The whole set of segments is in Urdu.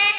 1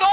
2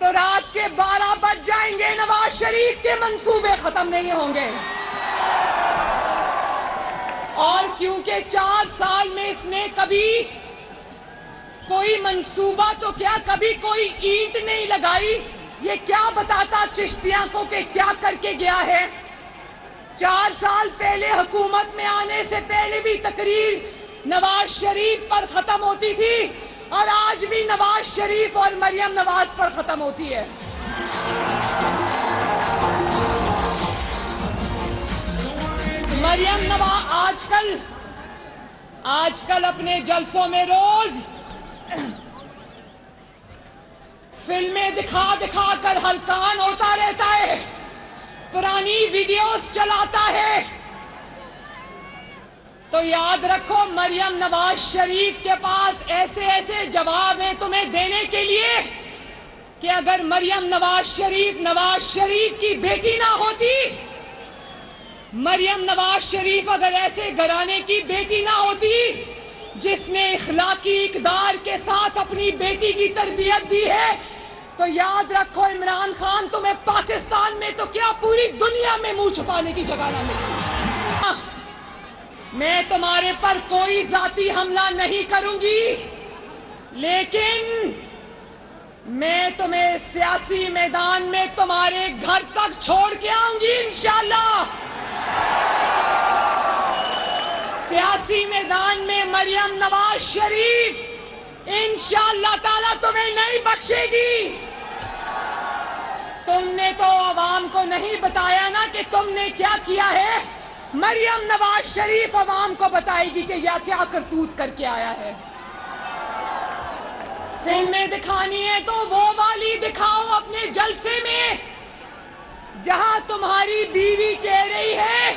تو رات کے 12 بج جائیں گے، نواز شریف کے منصوبے ختم نہیں ہوں گے۔ اور کیونکہ 4 سال میں اس نے کبھی کوئی منصوبہ تو کیا، کبھی کوئی اینٹ نہیں لگائی، یہ کیا بتاتا چشتیاں کو کہ کیا کر کے گیا ہے؟ 4 سال پہلے حکومت میں آنے سے پہلے بھی تقریر نواز شریف پر ختم ہوتی تھی، اور آج بھی نواز شریف اور مریم نواز پر ختم ہوتی ہے۔ مریم نواز آج کل اپنے جلسوں میں روز فلمیں دکھا دکھا کر ہلکان ہوتا رہتا ہے، پرانی ویڈیوز چلاتا ہے۔ تو یاد رکھو، مریم نواز شریف کے پاس ایسے ایسے جواب ہیں تمہیں دینے کے لیے کہ اگر مریم نواز شریف کی بیٹی نہ ہوتی، مریم نواز شریف اگر ایسے گھرانے کی بیٹی نہ ہوتی جس نے اخلاقی اقدار کے ساتھ اپنی بیٹی کی تربیت دی ہے، تو یاد رکھو عمران خان تمہیں پاکستان میں تو کیا پوری دنیا میں منہ چھپانے کی جگہ نہ ملے۔ میں تمہارے پر کوئی ذاتی حملہ نہیں کروں گی، لیکن میں تمہیں سیاسی میدان میں تمہارے گھر تک چھوڑ کے آؤں گی انشاءاللہ۔ سیاسی میدان میں مریم نواز شریف انشاءاللہ تعالیٰ تمہیں نہیں بخشے گی۔ تم نے تو عوام کو نہیں بتایا نا کہ تم نے کیا کیا ہے، مریم نواز شریف عوام کو بتائے گی کہ یہ کیا کرتوت کر کے آیا ہے۔ فلمیں دکھانی ہے تو وہ والی دکھاؤ اپنے جلسے میں جہاں تمہاری بیوی کہہ رہی ہے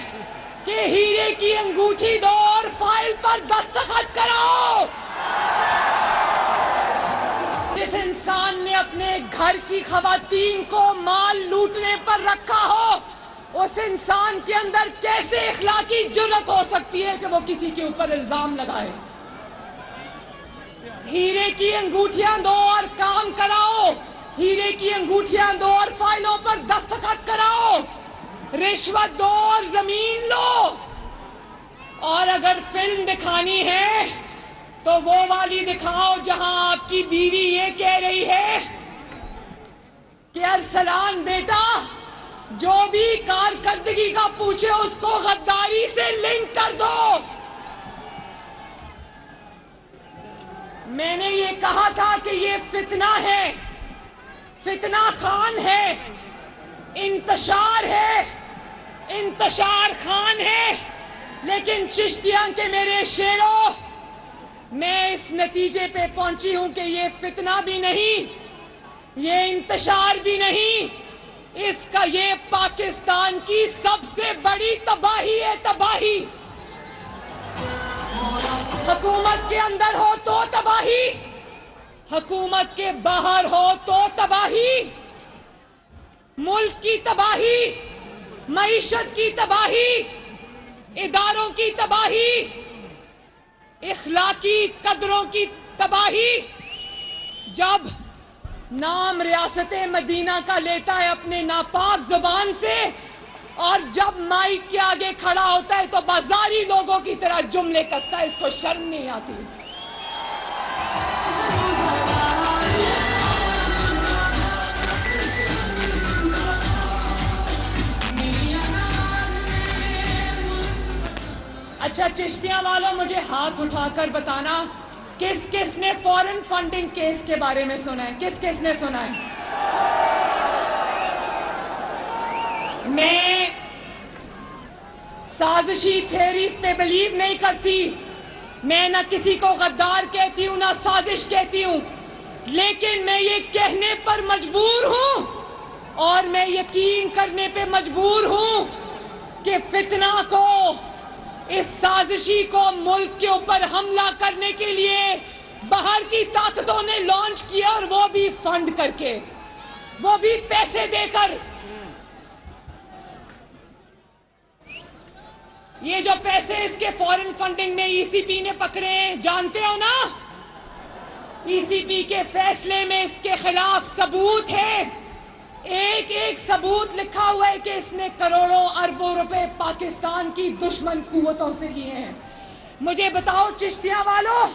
کہ ہیرے کی انگوٹھی دو اور فائل پر دستخط کراؤ۔ جس انسان نے اپنے گھر کی خواتین کو مال لوٹنے پر رکھا ہو، اس انسان کے اندر کیسے اخلاقی جرأت ہو سکتی ہے کہ وہ کسی کے اوپر الزام لگائے؟ ہیرے کی انگوٹھیاں دو اور کام کراؤ، ہیرے کی انگوٹھیاں دو اور فائلوں پر دستخط کراؤ، رشوت دو اور زمین لو۔ اور اگر فلم دکھانی ہے تو وہ والی دکھاؤ جہاں آپ کی بیوی یہ کہہ رہی ہے کہ ارسلان بیٹا جو بھی کارکردگی کا پوچھے اس کو غداری سے لنک کر دو۔ میں نے یہ کہا تھا کہ یہ فتنہ ہے، فتنہ خان ہے، انتشار ہے، انتشار خان ہے، لیکن چشتیاں کے میرے شیروں، میں اس نتیجے پہ پہنچی ہوں کہ یہ فتنہ بھی نہیں، یہ انتشار بھی نہیں، اس کا یہ پاکستان کی سب سے بڑی تباہی ہے، تباہی۔ حکومت کے اندر ہو تو تباہی، حکومت کے باہر ہو تو تباہی، ملک کی تباہی، معیشت کی تباہی، اداروں کی تباہی، اخلاقی قدروں کی تباہی۔ جب نام ریاست مدینہ کا لیتا ہے اپنے ناپاک زبان سے، اور جب مائک کے آگے کھڑا ہوتا ہے تو بازاری لوگوں کی طرح جملے کستا ہے، اس کو شرم نہیں آتی۔ اچھا چشتیاں والوں، مجھے ہاتھ اٹھا کر بتانا کس کس نے فورن فنڈنگ کیس کے بارے میں سنا ہے؟ کس کس نے سنا ہے؟ میں سازشی تھیریز پہ بلیو نہیں کرتی، میں نہ کسی کو غدار کہتی ہوں نہ سازش کہتی ہوں، لیکن میں یہ کہنے پر مجبور ہوں اور میں یقین کرنے پہ مجبور ہوں کہ فتنہ کو، اس سازشی کو ملک کے اوپر حملہ کرنے کے لیے باہر کی طاقتوں نے لانچ کیا، اور وہ بھی فنڈ کر کے، وہ بھی پیسے دے کر۔ یہ جو پیسے اس کے فورن فنڈنگ میں ای سی پی نے پکڑے ہیں، جانتے ہو نا؟ ECP کے فیصلے میں اس کے خلاف ثبوت ہے، ایک ایک ثبوت لکھا ہوا ہے کہ اس نے کروڑوں اربوں روپے پاکستان کی دشمن قوتوں سے لیے ہیں۔ مجھے بتاؤ چشتیہ والو،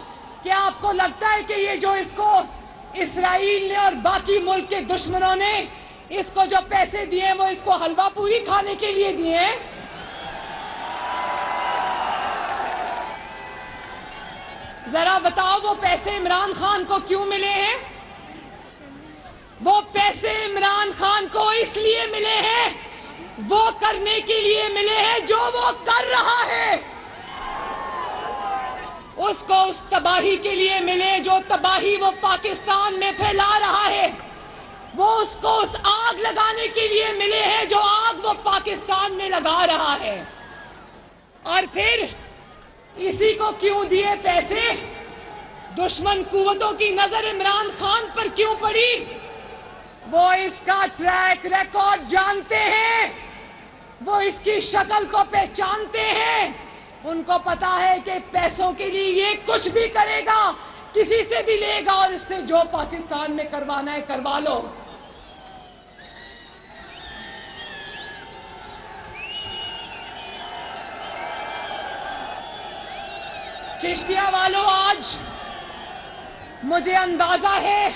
کیا آپ کو لگتا ہے کہ یہ جو اس کو اسرائیل نے اور باقی ملک کے دشمنوں نے اس کو جو پیسے دیے وہ اس کو حلوہ پوری کھانے کے لیے دیے ہیں؟ ذرا بتاؤ وہ پیسے عمران خان کو کیوں ملے ہیں؟ وہ پیسے عمران خان کو اس لیے ملے ہیں، وہ کرنے کے لیے ملے ہیں جو وہ کر رہا ہے۔ اس کو اس تباہی کے لیے ملے جو تباہی وہ پاکستان میں پھیلا رہا ہے، وہ اس کو اس آگ لگانے کے لیے ملے ہیں جو آگ وہ پاکستان میں لگا رہا ہے۔ اور پھر اسی کو کیوں دیے پیسے؟ دشمن قوتوں کی نظر عمران خان پر کیوں پڑی؟ وہ اس کا ٹریک ریکارڈ جانتے ہیں، وہ اس کی شکل کو پہچانتے ہیں، ان کو پتا ہے کہ پیسوں کے لیے یہ کچھ بھی کرے گا، کسی سے بھی لے گا اور اس سے جو پاکستان میں کروانا ہے کروا لو۔ چشتیہ والو، آج مجھے اندازہ ہے،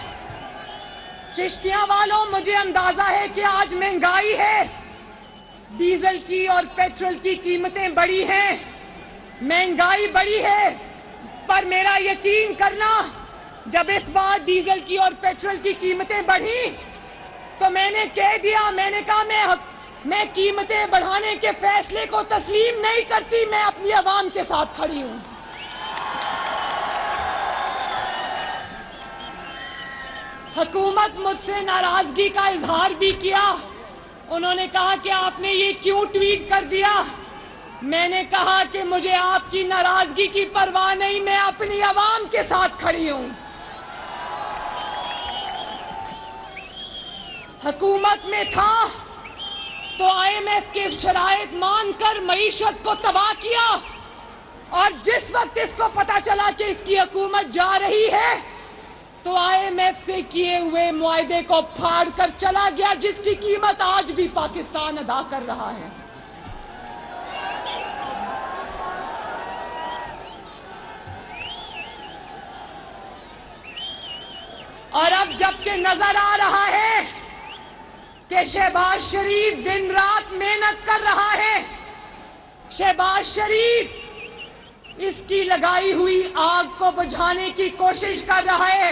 چشتیہ والوں مجھے اندازہ ہے کہ آج مہنگائی ہے، ڈیزل کی اور پیٹرول کی قیمتیں بڑی ہیں، مہنگائی بڑی ہے، پر میرا یقین کرنا جب اس بار ڈیزل کی اور پیٹرول کی قیمتیں بڑھی تو میں نے کہہ دیا، میں نے کہا میں قیمتیں بڑھانے کے فیصلے کو تسلیم نہیں کرتی، میں اپنی عوام کے ساتھ کھڑی ہوں۔ حکومت مجھ سے ناراضگی کا اظہار بھی کیا، انہوں نے کہا کہ آپ نے یہ کیوں ٹویٹ کر دیا؟ میں نے کہا کہ مجھے آپ کی ناراضگی کی پرواہ نہیں، میں اپنی عوام کے ساتھ کھڑی ہوں۔ حکومت میں تھا تو IMF کے شرائط مان کر معیشت کو تباہ کیا، اور جس وقت اس کو پتا چلا کہ اس کی حکومت جا رہی ہے تو IMF سے کیے ہوئے معاہدے کو پھاڑ کر چلا گیا، جس کی قیمت آج بھی پاکستان ادا کر رہا ہے۔ اور اب جبکہ نظر آ رہا ہے کہ شہباز شریف دن رات محنت کر رہا ہے، شہباز شریف اس کی لگائی ہوئی آگ کو بجھانے کی کوشش کر رہا ہے،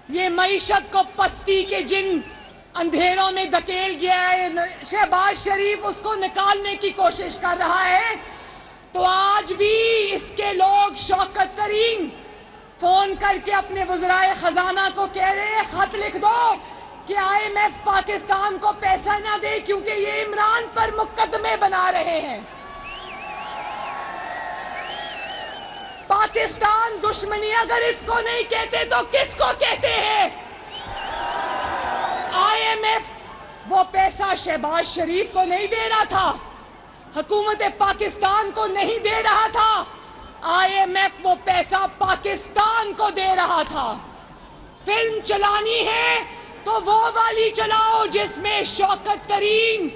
یہ معیشت کو پستی کے جن اندھیروں میں دھکیل گیا ہے، شہباز شریف اس کو نکالنے کی کوشش کر رہا ہے، تو آج بھی اس کے لوگ شوکت ترین فون کر کے اپنے وزرائے خزانہ کو کہہ رہے ہیں خط لکھ دو کہ IMF پاکستان کو پیسہ نہ دے کیونکہ یہ عمران پر مقدمے بنا رہے ہیں۔ پاکستان دشمنی اگر اس کو نہیں کہتے تو کس کو کہتے ہیں؟ IMF وہ پیسہ شہباز شریف کو نہیں دے رہا تھا، حکومت پاکستان کو نہیں دے رہا تھا، IMF وہ پیسہ پاکستان کو دے رہا تھا۔ فلم چلانی ہے تو وہ والی چلاؤ جس میں شوکت ترین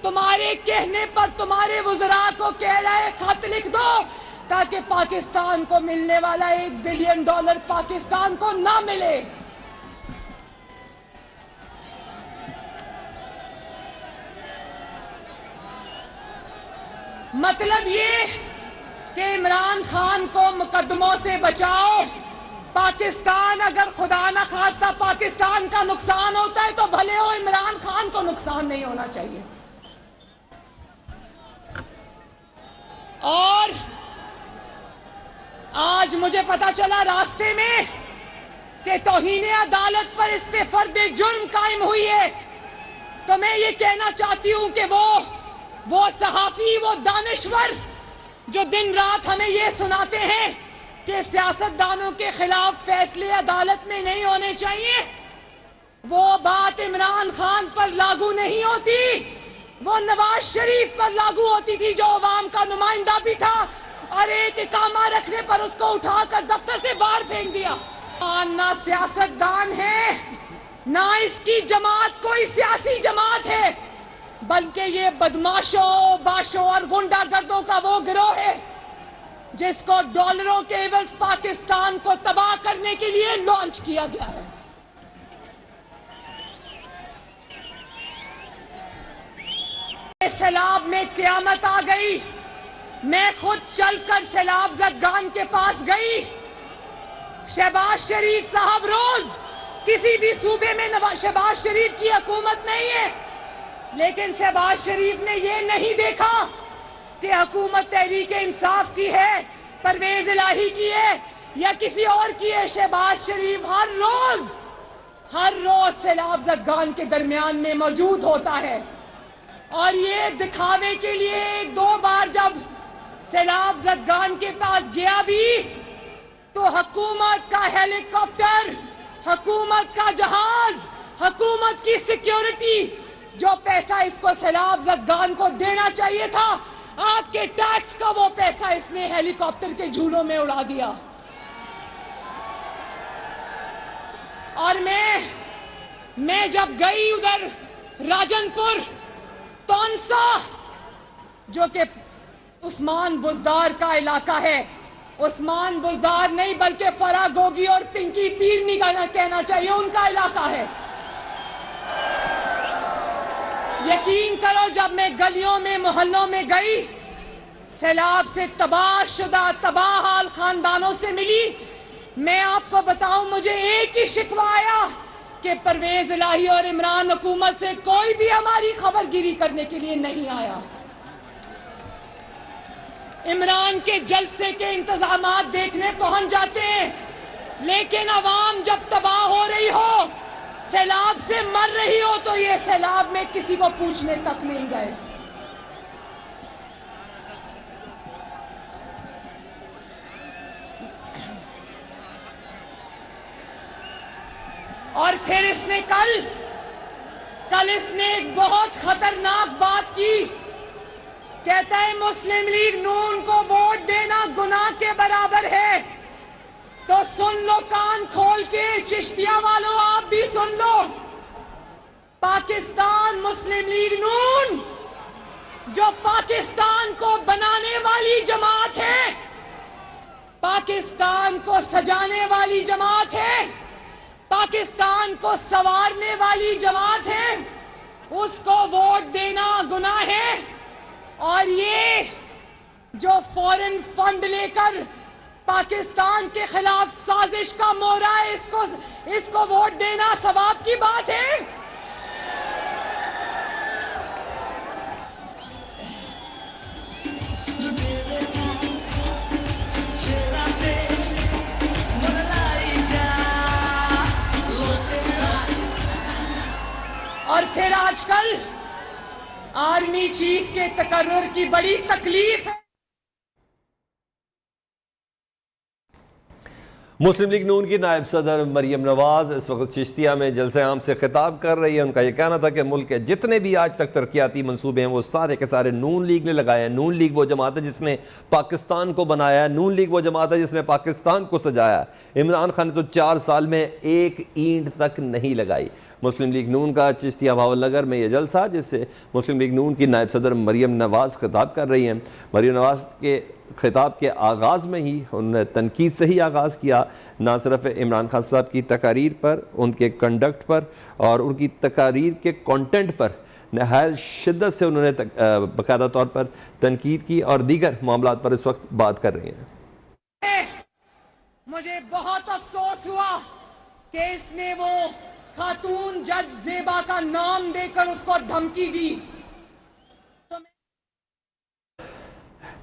تمہارے کہنے پر تمہارے وزراء کو کہہ رہا ہے خط لکھ دو تاکہ پاکستان کو ملنے والا $1 بلین پاکستان کو نہ ملے۔ مطلب یہ کہ عمران خان کو مقدموں سے بچاؤ، پاکستان اگر خدا نہ خواستہ پاکستان کا نقصان ہوتا ہے تو بھلے ہو عمران خان کو نقصان نہیں ہونا چاہیے۔ اور آج مجھے پتا چلا راستے میں کہ توہین عدالت پر اس پہ فرد جرم قائم ہوئی ہے، تو میں یہ کہنا چاہتی ہوں کہ وہ صحافی، وہ دانشور جو دن رات ہمیں یہ سناتے ہیں کہ سیاستدانوں کے خلاف فیصلے عدالت میں نہیں ہونے چاہیے، وہ بات عمران خان پر لاگو نہیں ہوتی، وہ نواز شریف پر لاگو ہوتی تھی جو عوام کا نمائندہ بھی تھا، اور ایک اقامہ رکھنے پر اس کو اٹھا کر دفتر سے باہر پھینک دیا۔ نہ سیاستدان ہے نہ اس کی جماعت کوئی سیاسی جماعت ہے، بلکہ یہ بدماشوں، باشوں اور گنڈا گردوں کا وہ گروہ ہے جس کو ڈالروں کے عوض پاکستان کو تباہ کرنے کے لیے لانچ کیا گیا ہے۔ سیلاب میں قیامت آ گئی، میں خود چل کر سیلاب زدگان کے پاس گئی۔ شہباز شریف صاحب روز کسی بھی صوبے میں شہباز شریف کی حکومت نہیں ہے، لیکن شہباز شریف نے یہ نہیں دیکھا کہ حکومت تحریک انصاف کی ہے، پرویز الہی کی ہے یا کسی اور کی ہے۔ شہباز شریف ہر روز سیلاب زدگان کے درمیان میں موجود ہوتا ہے، اور یہ دکھاوے کے لیے ایک دو بار جب سیلاب زدگان کے پاس گیا بھی تو حکومت کا ہیلی کاپٹر، حکومت کا جہاز، حکومت کی سیکیورٹی، جو پیسہ اس کو سیلاب زدگان کو دینا چاہیے تھا، آپ کے ٹیکس کا وہ پیسہ اس نے ہیلی کاپٹر کے جھولوں میں اڑا دیا۔ اور میں جب گئی ادھر راجن پور تونسا، جو کہ عثمان بزدار کا علاقہ ہے، عثمان بزدار نہیں بلکہ فرا گوگی اور پنکی پیر نہیں کہنا چاہیے، ان کا علاقہ ہے۔ یقین کرو جب میں گلیوں میں محلوں میں گئی، سیلاب سے تباہ شدہ تباہ حال خاندانوں سے ملی، میں آپ کو بتاؤں مجھے ایک ہی شکوہ آیا کہ پرویز الہی اور عمران حکومت سے کوئی بھی ہماری خبر گیری کرنے کے لیے نہیں آیا۔ عمران کے جلسے کے انتظامات دیکھنے پہنچ جاتے ہیں، لیکن عوام جب تباہ ہو رہی ہو، سیلاب سے مر رہی ہو، تو یہ سیلاب میں کسی کو پوچھنے تک نہیں گئے۔ اور پھر اس نے کل اس نے ایک بہت خطرناک بات کی، کہتا ہے مسلم لیگ نون کو ووٹ دینا گناہ کے برابر ہے۔ تو سن لو کان کھول کے، چشتیہ والوں آپ بھی سن لو، پاکستان مسلم لیگ نون جو پاکستان کو بنانے والی جماعت ہے، پاکستان کو سجانے والی جماعت ہے، پاکستان کو سنوارنے والی جماعت ہے، اس کو ووٹ دینا گناہ ہے۔ اور یہ جو فورن فنڈ لے کر پاکستان کے خلاف سازش کا مورا ہے، اس کو ووٹ دینا ثواب کی بات ہے۔ اور پھر آج کل آرمی چیف کے تقرر کی بڑی تکلیف ہے۔ مسلم لیگ نون کی نائب صدر مریم نواز اس وقت چشتیہ میں جلسہ عام سے خطاب کر رہی ہے۔ ان کا یہ کہنا تھا کہ ملک کے جتنے بھی آج تک ترقیاتی منصوبے ہیں وہ سارے کے سارے نون لیگ نے لگائے ہیں۔ نون لیگ وہ جماعت ہے جس نے پاکستان کو بنایا ہے، نون لیگ وہ جماعت ہے جس نے پاکستان کو سجایا ہے۔ عمران خان نے تو 4 سال میں ایک اینٹ تک نہیں لگائی۔ مسلم لیگ نون کا چشتیہ بھاول نگر میں یہ جلسہ جس سے مسلم لیگ نون کی نائب صدر مریم نواز خطاب کر رہی ہیں۔ مریم نواز کے خطاب کے آغاز میں ہی انہوں نے تنقید سے ہی آغاز کیا، نہ صرف عمران خان صاحب کی تقاریر پر، ان کے کنڈکٹ پر اور ان کی تقاریر کے کانٹینٹ پر نہایت شدت سے انہوں نے باقاعدہ طور پر تنقید کی اور دیگر معاملات پر اس وقت بات کر رہی ہیں۔ مجھے بہت افسوس ہوا کہ اس نے وہ خاتون جج زیبا کا نام دے کر اس کو دھمکی دی۔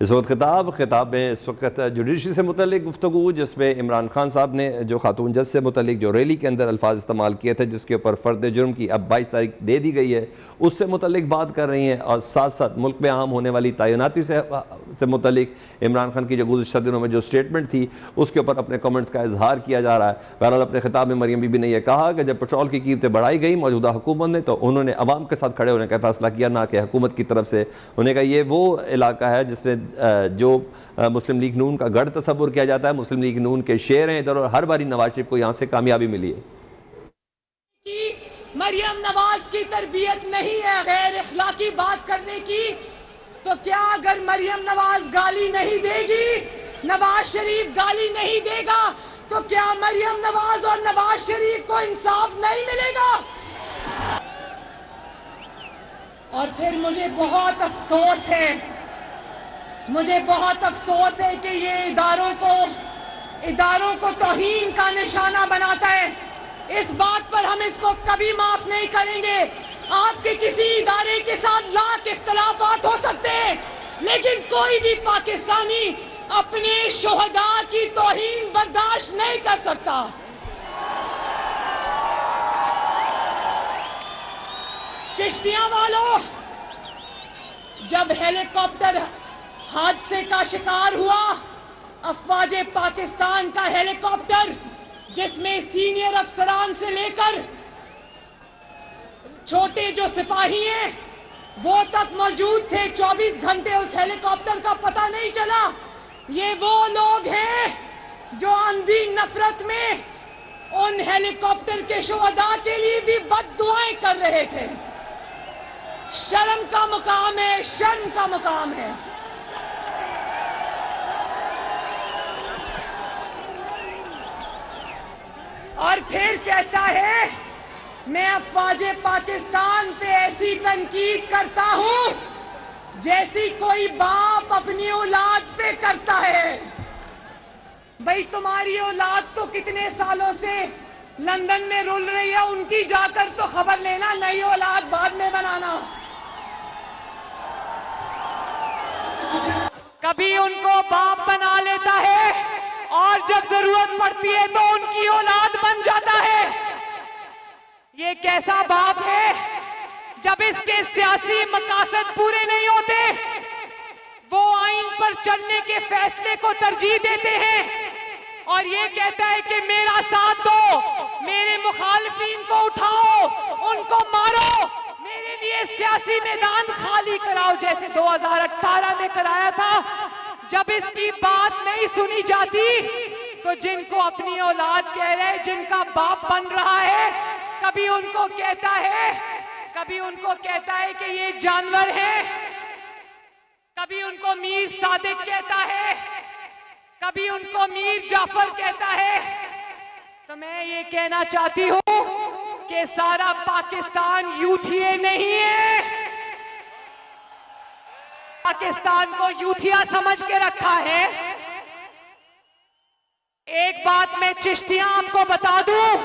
اس وقت خطاب میں اس وقت جوڈیشری سے متعلق گفتگو، جس میں عمران خان صاحب نے جو خاتون جج سے متعلق جو ریلی کے اندر الفاظ استعمال کیے تھے، جس کے اوپر فرد جرم کی اب 22 تاریخ دے دی گئی ہے، اس سے متعلق بات کر رہی ہیں، اور ساتھ ساتھ ملک میں عام ہونے والی تعیناتی سے متعلق عمران خان کی جو گزشتہ دنوں میں جو سٹیٹمنٹ تھی اس کے اوپر اپنے کمنٹس کا اظہار کیا جا رہا ہے۔ بہرحال اپنے خطاب میں مریم بی بی نے یہ کہا کہ جب پیٹرول کی قیمتیں بڑھائی گئی موجودہ حکومت نے، تو انہوں نے عوام کے ساتھ کھڑے ہونے کا فیصلہ کیا، نہ کہ حکومت کی طرف سے۔ انہوں نے کہا یہ وہ علاقہ ہے جس نے جو مسلم لیگ نون کا گڑھ تصور کیا جاتا ہے، مسلم لیگ نون کے شیر ہیں ادھر، اور ہر باری نواز شریف کو یہاں سے کامیابی ملی ہے۔ مریم نواز کی تربیت نہیں ہے غیر اخلاقی بات کرنے کی، تو کیا اگر مریم نواز گالی نہیں دے گی، نواز شریف گالی نہیں دے گا، تو کیا مریم نواز اور نواز شریف کو انصاف نہیں ملے گا؟ اور پھر مجھے بہت افسوس ہے کہ یہ اداروں کو توہین کا نشانہ بناتا ہے۔ اس بات پر ہم اس کو کبھی معاف نہیں کریں گے۔ آپ کے کسی ادارے کے ساتھ لاکھ اختلافات ہو سکتے ہیں، لیکن کوئی بھی پاکستانی اپنے شہداء کی توہین برداشت نہیں کر سکتا۔ چشتیاں والوں، جب ہیلی کاپٹر حادثے کا شکار ہوا، افواج پاکستان کا ہیلی کاپٹر جس میں سینئر افسران سے لے کر چھوٹے جو سپاہی ہیں وہ تک موجود تھے، 24 گھنٹے اس ہیلی کاپٹر کا پتہ نہیں چلا۔ یہ وہ لوگ ہیں جو اندھی نفرت میں ان ہیلی کاپٹر کے شہداء کے لیے بھی بد دعائیں کر رہے تھے۔ شرم کا مقام ہے، شرم کا مقام ہے۔ اور پھر کہتا ہے میں افواج پاکستان پہ ایسی تنقید کرتا ہوں جیسی کوئی باپ اپنی اولاد پہ کرتا ہے۔ بھئی تمہاری اولاد تو کتنے سالوں سے لندن میں رول رہی ہے، ان کی جا کر تو خبر لینا، نئی اولاد بعد میں بنانا۔ کبھی ان کو باپ بنا لیتا ہے اور جب ضرورت پڑتی ہے تو ان کی اولاد بن جاتا ہے۔ یہ کیسا باپ ہے جب اس کے سیاسی مقاصد پورے نہیں ہوتے وہ آئین پر چلنے کے فیصلے کو ترجیح دیتے ہیں اور یہ کہتا ہے کہ میرا ساتھ دو، میرے مخالفین کو اٹھاؤ، ان کو مارو، میرے لیے سیاسی میدان خالی کراؤ، جیسے 2018 میں کرایا تھا۔ جب اس کی بات نہیں سنی جاتی تو جن کو اپنی اولاد کہہ رہے، جن کا باپ بن رہا ہے، کبھی ان کو کہتا ہے کہ یہ جانور ہے، کبھی ان کو میر صادق کہتا ہے، کبھی ان کو میر جعفر کہتا ہے۔ تو میں یہ کہنا چاہتی ہوں کہ سارا پاکستان یوتھیے نہیں ہے، پاکستان کو یوتھیا سمجھ کے رکھا ہے۔ ایک بات میں چشتیاں آپ کو بتا دوں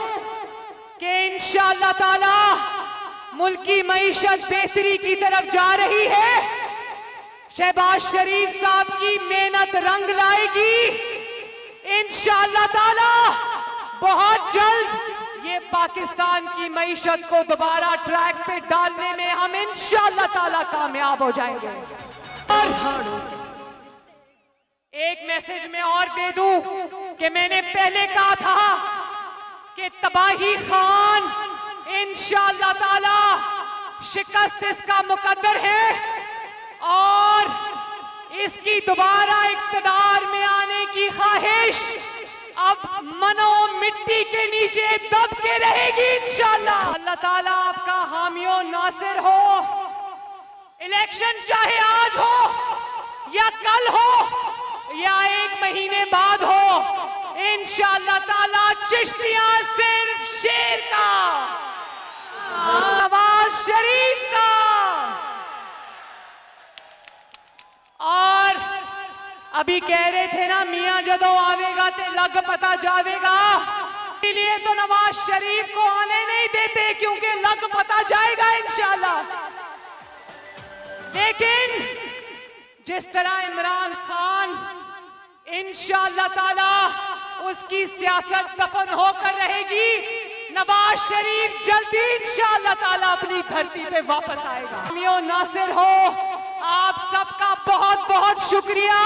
کہ انشاءاللہ تعالی ملک کی معیشت بہتری کی طرف جا رہی ہے۔ شہباز شریف صاحب کی محنت رنگ لائے گی انشاءاللہ تعالی۔ بہت جلد یہ پاکستان کی معیشت کو دوبارہ ٹریک پہ ڈالنے میں ہم انشاءاللہ تعالی کامیاب ہو جائیں گے۔ ایک میسج میں اور دے دوں کہ میں نے پہلے کہا تھا کہ تباہی خان انشاءاللہ تعالی شکست اس کا مقدر ہے اور اس کی دوبارہ اقتدار میں آنے کی خواہش اب منو مٹی کے نیچے دب کے رہے گی انشاءاللہ۔ اللہ تعالیٰ آپ کا حامی و ناصر ہو۔ الیکشن چاہے آج ہو یا کل ہو یا ایک مہینے بعد ہو، انشاءاللہ تعالیٰ چشتیاں صرف شیر کا، نواز شریف کا اور ابھی کہہ رہے تھے نا میاں جدو آوے گا تے لگ پتا جاوے گا، اسی لیے تو نواز شریف کو آنے نہیں دیتے کیونکہ لگ پتا جائے گا انشاءاللہ۔ لیکن جس طرح عمران خان انشاءاللہ تعالی اس کی سیاست دفن ہو کر رہے گی، نواز شریف جلدی انشاءاللہ تعالی اپنی دھرتی پہ واپس آئے گا۔ حامیو ناصر ہو، آپ سب کا بہت بہت شکریہ۔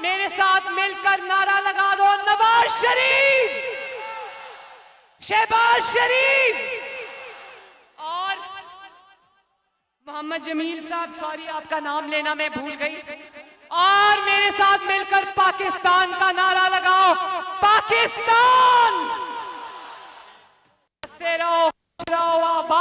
میرے ساتھ مل کر نعرہ لگا دو، نواز شریف، شہباز شریف اور محمد جمیل صاحب، سوری آپ کا نام لینا میں بھول گئی۔ اور میرے ساتھ مل کر پاکستان کا نعرہ لگاؤ، پاکستان! ہنستے رہو، خوش رہو، آباد